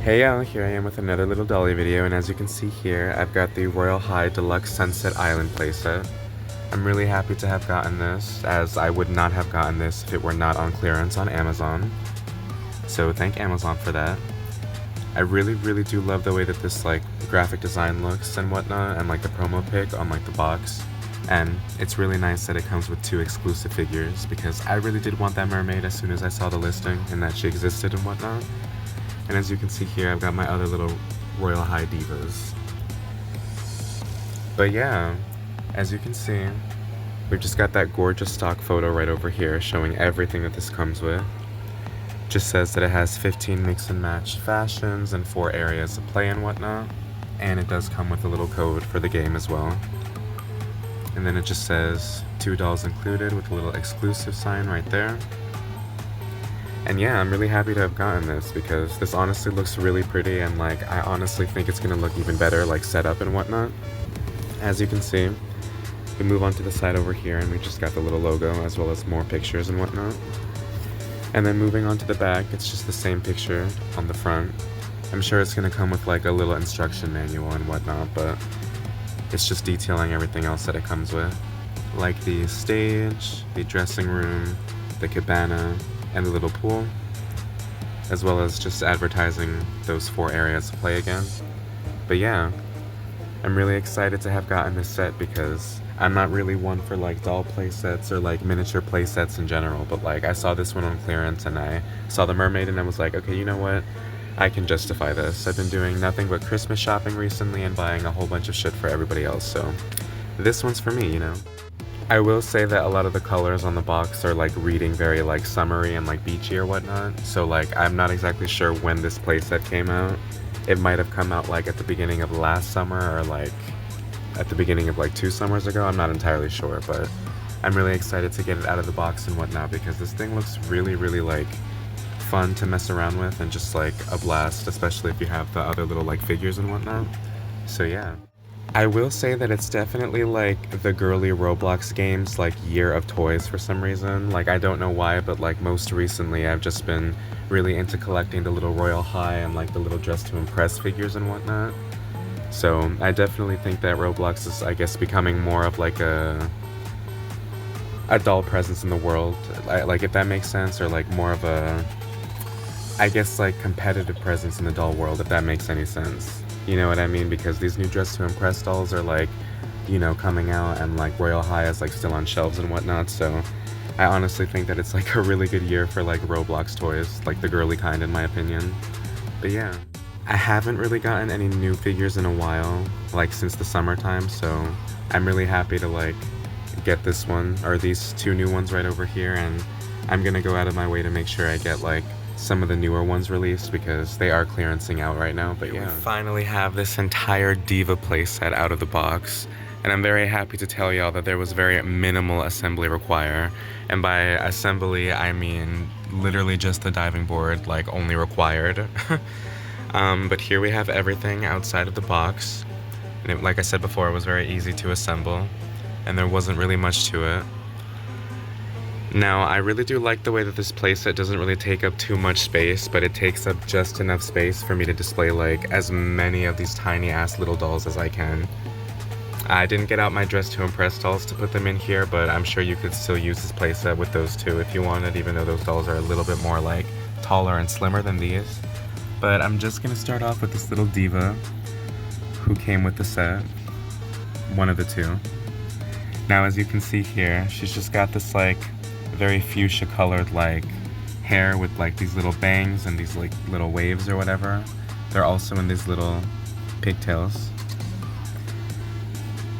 Hey y'all, here I am with another little dolly video, and as you can see here, I've got the Royale High Deluxe Sunset Island playset. I'm really happy to have gotten this, as I would not have gotten this if it were not on clearance on Amazon. So thank Amazon for that. I really do love the way that this graphic design looks and whatnot, and the promo pic on the box. And it's really nice that it comes with 2 exclusive figures, because I really did want that mermaid as soon as I saw the listing and that she existed and whatnot. And as you can see here, I've got my other little Royale High divas. But yeah, as you can see, we've just got that gorgeous stock photo right over here showing everything that this comes with. Just says that it has 15 mix and match fashions and 4 areas of play and whatnot. And it does come with a little code for the game as well. And then it just says 2 dolls included with a little exclusive sign right there. And yeah, I'm really happy to have gotten this because this honestly looks really pretty, and I honestly think it's gonna look even better set up and whatnot. As you can see, we move on to the side over here and we just got the little logo as well as more pictures and whatnot. And then moving on to the back, it's just the same picture on the front. I'm sure it's gonna come with a little instruction manual and whatnot, but it's just detailing everything else that it comes with. Like the stage, the dressing room, the cabana, and the little pool, as well as just advertising those 4 areas to play again. But yeah, I'm really excited to have gotten this set because I'm not really one for doll play sets or miniature play sets in general, but I saw this one on clearance and I saw the mermaid and I was like, okay, you know what? I can justify this. I've been doing nothing but Christmas shopping recently and buying a whole bunch of shit for everybody else, so this one's for me, you know? I will say that a lot of the colors on the box are reading very summery and beachy or whatnot, so I'm not exactly sure when this playset came out. It might have come out at the beginning of last summer or at the beginning of 2 summers ago. I'm not entirely sure, but I'm really excited to get it out of the box and whatnot because this thing looks really fun to mess around with and just a blast, especially if you have the other little figures and whatnot. So yeah. I will say that it's definitely the girly Roblox games year of toys for some reason. I don't know why, but most recently I've just been really into collecting the little Royale High and the little Dress to Impress figures and whatnot. So I definitely think that Roblox is, I guess, becoming more of a doll presence in the world, if that makes sense, or more of a, I guess, competitive presence in the doll world, if that makes any sense. You know what I mean? Because these new Dress to Impress dolls are coming out, and Royale High is still on shelves and whatnot, so I honestly think that it's a really good year for Roblox toys, the girly kind in my opinion. But yeah. I haven't really gotten any new figures in a while, since the summertime, so I'm really happy to get this one, or these 2 new ones right over here, and I'm gonna go out of my way to make sure I get some of the newer ones released because they are clearancing out right now. But yeah, we finally have this entire diva playset out of the box, and I'm very happy to tell y'all that there was very minimal assembly required, and by assembly I mean literally just the diving board only required. But here we have everything outside of the box, and like I said before, it was very easy to assemble and there wasn't really much to it. Now, I really do like the way that this playset doesn't really take up too much space, but it takes up just enough space for me to display as many of these tiny ass little dolls as I can. I didn't get out my Dress to Impress dolls to put them in here, but I'm sure you could still use this playset with those 2 if you wanted, even though those dolls are a little bit more taller and slimmer than these. But I'm just gonna start off with this little diva who came with the set, one of the 2. Now, as you can see here, she's just got this very fuchsia colored hair with these little bangs and these little waves or whatever. They're also in these little pigtails.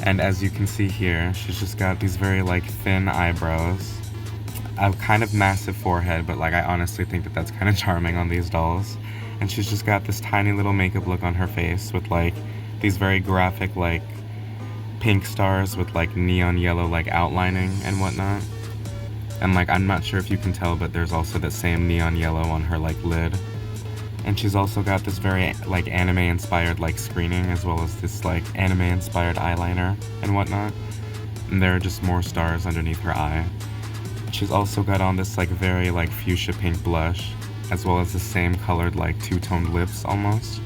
And as you can see here, she's just got these very thin eyebrows, a kind of massive forehead, but I honestly think that that's kind of charming on these dolls. And she's just got this tiny little makeup look on her face with these very graphic pink stars with neon yellow outlining and whatnot. And I'm not sure if you can tell, but there's also that same neon yellow on her lid. And she's also got this very anime inspired screening, as well as this anime inspired eyeliner and whatnot. And there are just more stars underneath her eye. She's also got on this very fuchsia pink blush. as well as the same colored like two-toned lips almost.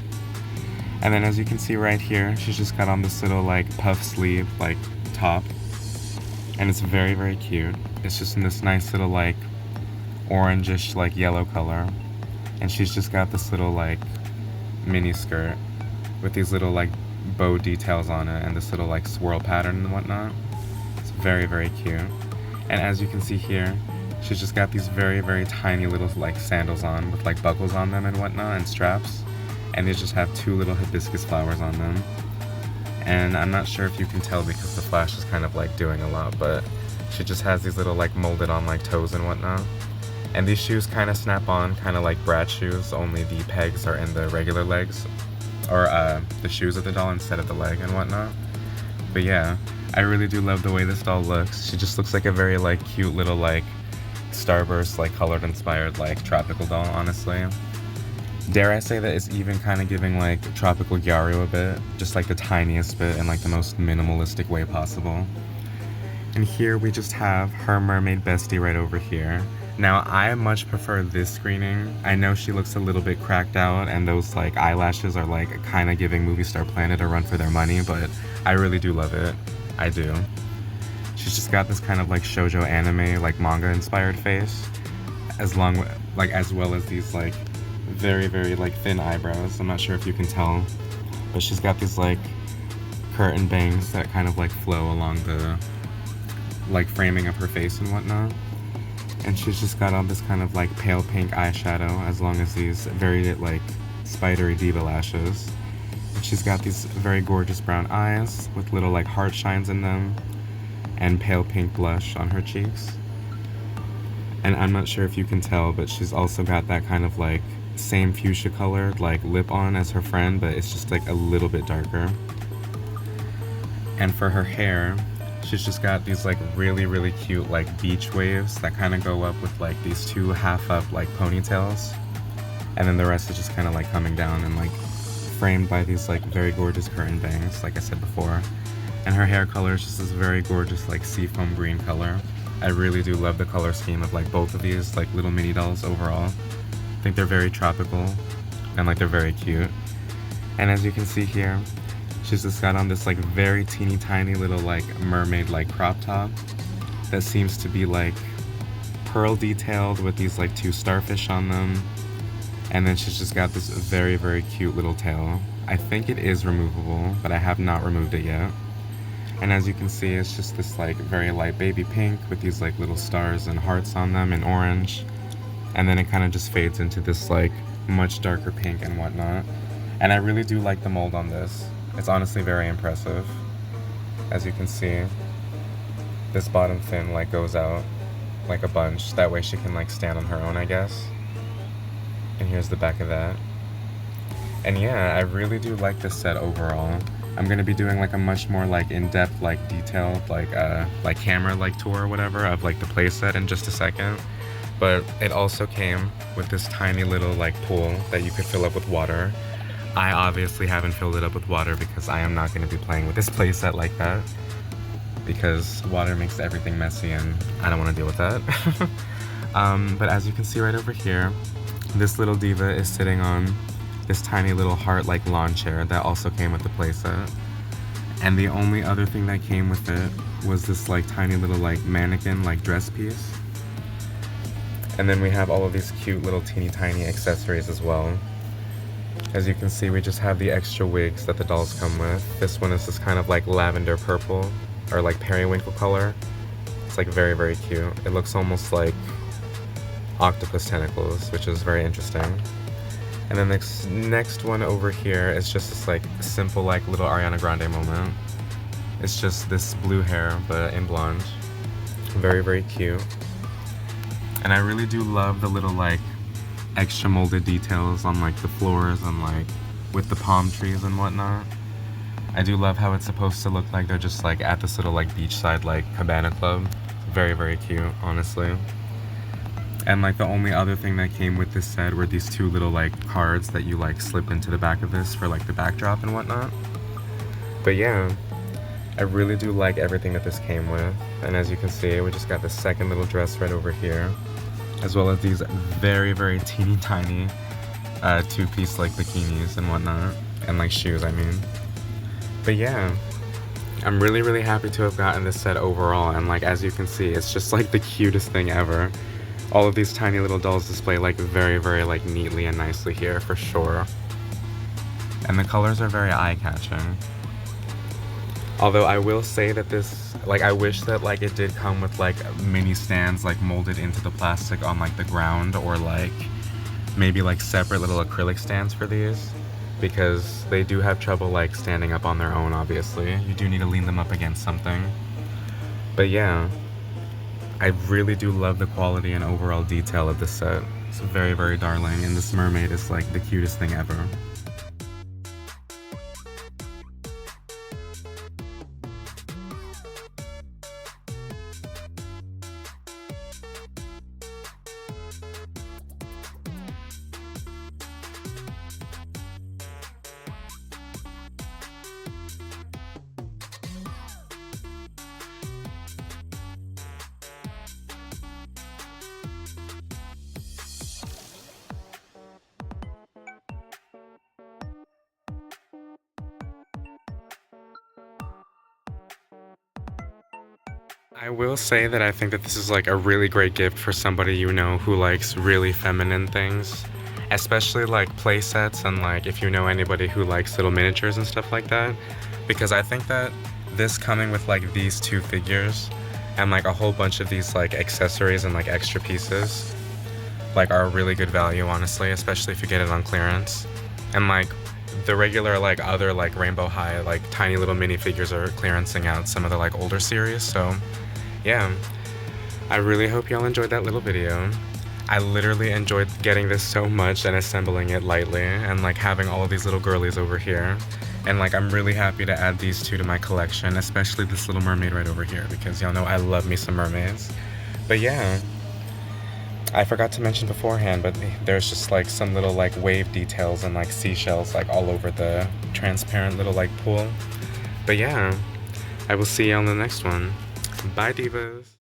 And then as you can see right here, she's just got on this little like puff sleeve like top, and it's very, very cute. It's just in this nice little like orangish like yellow color, and she's just got this little like mini skirt with these little like bow details on it and this little like swirl pattern and whatnot. It's very, very cute. And as you can see here, she's just got these very, very tiny little like sandals on with like buckles on them and whatnot and straps, and they just have two little hibiscus flowers on them. And I'm not sure if you can tell because the flash is kind of like doing a lot, but she just has these little like molded on like toes and whatnot. And these shoes kind of snap on, kind of like Brad shoes, only the pegs are in the regular legs, or the shoes of the doll instead of the leg and whatnot. But yeah, I really do love the way this doll looks. She just looks like a very like cute little like Starburst like colored inspired like tropical doll, honestly. Dare I say that it's even kind of giving like tropical Gyaru a bit, just like the tiniest bit in like the most minimalistic way possible. And here we just have her mermaid bestie right over here. Now, I much prefer this screening. I know she looks a little bit cracked out and those like eyelashes are like kind of giving Movie Star Planet a run for their money, but I really do love it. I do. She's just got this kind of like shoujo anime, like manga inspired face, as well as these like very, very like thin eyebrows. I'm not sure if you can tell, but she's got these like curtain bangs that kind of like flow along the like framing of her face and whatnot. And she's just got on this kind of like pale pink eyeshadow, as long as these very like spidery diva lashes. And she's got these very gorgeous brown eyes with little like heart shines in them, and pale pink blush on her cheeks. And I'm not sure if you can tell, but she's also got that kind of like same fuchsia colored like lip on as her friend, but it's just like a little bit darker. And for her hair, she's just got these like really, really cute like beach waves that kind of go up with like these two half up like ponytails, and then the rest is just kind of like coming down and like framed by these like very gorgeous curtain bangs, like I said before. And her hair color is just this very gorgeous like seafoam green color. I really do love the color scheme of like both of these like little mini dolls overall. I think they're very tropical and like they're very cute. And as you can see here, she's just got on this like very teeny tiny little like mermaid like crop top that seems to be like pearl detailed with these like two starfish on them. And then she's just got this very, very cute little tail. I think it is removable, but I have not removed it yet. And as you can see, it's just this like very light baby pink with these like little stars and hearts on them in orange. And then it kind of just fades into this like much darker pink and whatnot. And I really do like the mold on this. It's honestly very impressive. As you can see, this bottom fin like goes out like a bunch. That way she can like stand on her own, I guess. And here's the back of that. And yeah, I really do like this set overall. I'm gonna be doing like a much more like in-depth, like detailed, like camera like tour or whatever of like the playset in just a second. But it also came with this tiny little like pool that you could fill up with water. I obviously haven't filled it up with water because I am not gonna be playing with this playset like that, because water makes everything messy and I don't wanna deal with that. But as you can see right over here, this little diva is sitting on this tiny little heart like lawn chair that also came with the playset. And the only other thing that came with it was this like tiny little like mannequin like dress piece. And then we have all of these cute little teeny tiny accessories as well. As you can see, we just have the extra wigs that the dolls come with. This one is this kind of like lavender purple or like periwinkle color. It's like very, very cute. It looks almost like octopus tentacles, which is very interesting. And then this next one over here is just this like simple like little Ariana Grande moment. It's just this blue hair but in blonde. Very, very cute. And I really do love the little like extra molded details on like the floors and like with the palm trees and whatnot. I do love how it's supposed to look like they're just like at this little like beachside like cabana club. Very, very cute, honestly. And like the only other thing that came with this set were these two little like cards that you like slip into the back of this for like the backdrop and whatnot. But yeah, I really do like everything that this came with. And as you can see, we just got the second little dress right over here. as well as these very, very teeny tiny two-piece like bikinis and whatnot, and like shoes, I mean. But yeah, I'm really, really happy to have gotten this set overall, and like as you can see, it's just like the cutest thing ever. All of these tiny little dolls display like very, very like neatly and nicely here for sure. And the colors are very eye-catching. Although I will say that this, like, I wish that like it did come with like mini stands like molded into the plastic on like the ground, or like maybe like separate little acrylic stands for these, because they do have trouble like standing up on their own. Obviously you do need to lean them up against something. But yeah, I really do love the quality and overall detail of this set. It's very, very darling, and this mermaid is like the cutest thing ever. I will say that I think that this is like a really great gift for somebody you know who likes really feminine things, especially like play sets, and like if you know anybody who likes little miniatures and stuff like that, because I think that this coming with like these two figures and like a whole bunch of these like accessories and like extra pieces like are a really good value, honestly, especially if you get it on clearance. And like the regular like other like Rainbow High like tiny little minifigures are clearancing out some of the like older series. So yeah, I really hope y'all enjoyed that little video. I literally enjoyed getting this so much and assembling it lightly, and like having all of these little girlies over here. And like I'm really happy to add these two to my collection, especially this little mermaid right over here, because y'all know I love me some mermaids. But yeah, I forgot to mention beforehand, but there's just like some little like wave details and like seashells like all over the transparent little like pool. But yeah, I will see you on the next one. Bye, divas.